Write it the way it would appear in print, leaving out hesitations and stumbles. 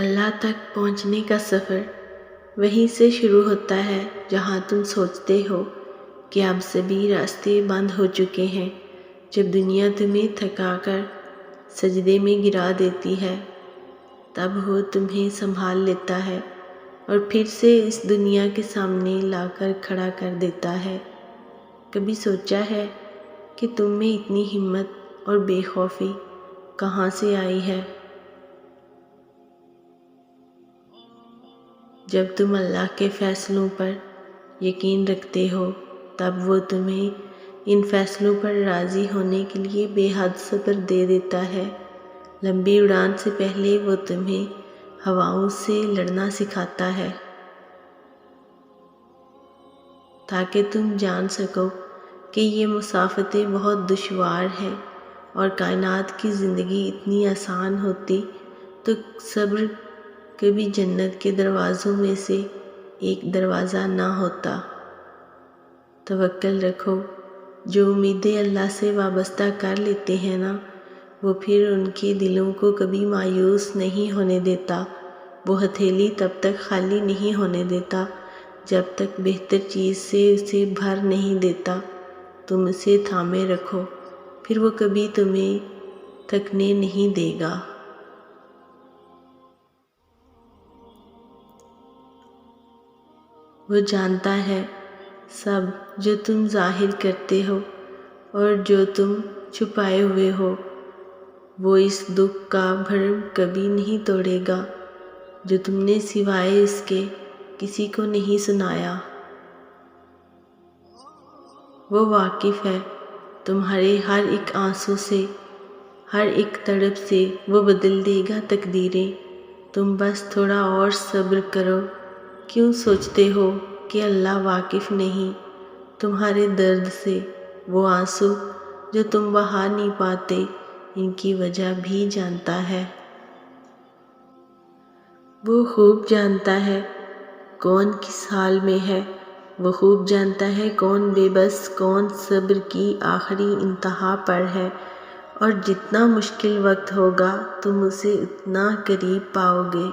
اللہ تک پہنچنے کا سفر وہیں سے شروع ہوتا ہے جہاں تم سوچتے ہو کہ اب سبھی راستے بند ہو چکے ہیں۔ جب دنیا تمہیں تھکا کر سجدے میں گرا دیتی ہے، تب وہ تمہیں سنبھال لیتا ہے اور پھر سے اس دنیا کے سامنے لا کر کھڑا کر دیتا ہے۔ کبھی سوچا ہے کہ تم میں اتنی ہمت اور بے خوفی کہاں سے آئی ہے؟ جب تم اللہ کے فیصلوں پر یقین رکھتے ہو، تب وہ تمہیں ان فیصلوں پر راضی ہونے کے لیے بے حد صبر دے دیتا ہے۔ لمبی اڑان سے پہلے وہ تمہیں ہواؤں سے لڑنا سکھاتا ہے، تاکہ تم جان سکو کہ یہ مسافتیں بہت دشوار ہیں، اور کائنات کی زندگی اتنی آسان ہوتی تو صبر کبھی جنت کے دروازوں میں سے ایک دروازہ نہ ہوتا۔ توکل رکھو۔ جو امیدیں اللہ سے وابستہ کر لیتے ہیں نا، وہ پھر ان کے دلوں کو کبھی مایوس نہیں ہونے دیتا۔ وہ ہتھیلی تب تک خالی نہیں ہونے دیتا جب تک بہتر چیز سے اسے بھر نہیں دیتا۔ تم اسے تھامے رکھو، پھر وہ کبھی تمہیں تھکنے نہیں دے گا۔ وہ جانتا ہے سب جو تم ظاہر کرتے ہو اور جو تم چھپائے ہوئے ہو۔ وہ اس دکھ کا بھرم کبھی نہیں توڑے گا جو تم نے سوائے اس کے کسی کو نہیں سنایا۔ وہ واقف ہے تمہارے ہر ایک آنسو سے، ہر ایک تڑپ سے۔ وہ بدل دے گا تقدیریں، تم بس تھوڑا اور صبر کرو۔ کیوں سوچتے ہو کہ اللہ واقف نہیں تمہارے درد سے؟ وہ آنسو جو تم بہا نہیں پاتے، ان کی وجہ بھی جانتا ہے۔ وہ خوب جانتا ہے کون کس حال میں ہے۔ وہ خوب جانتا ہے کون بے بس، کون صبر کی آخری انتہا پر ہے، اور جتنا مشکل وقت ہوگا تم اسے اتنا قریب پاؤ گے۔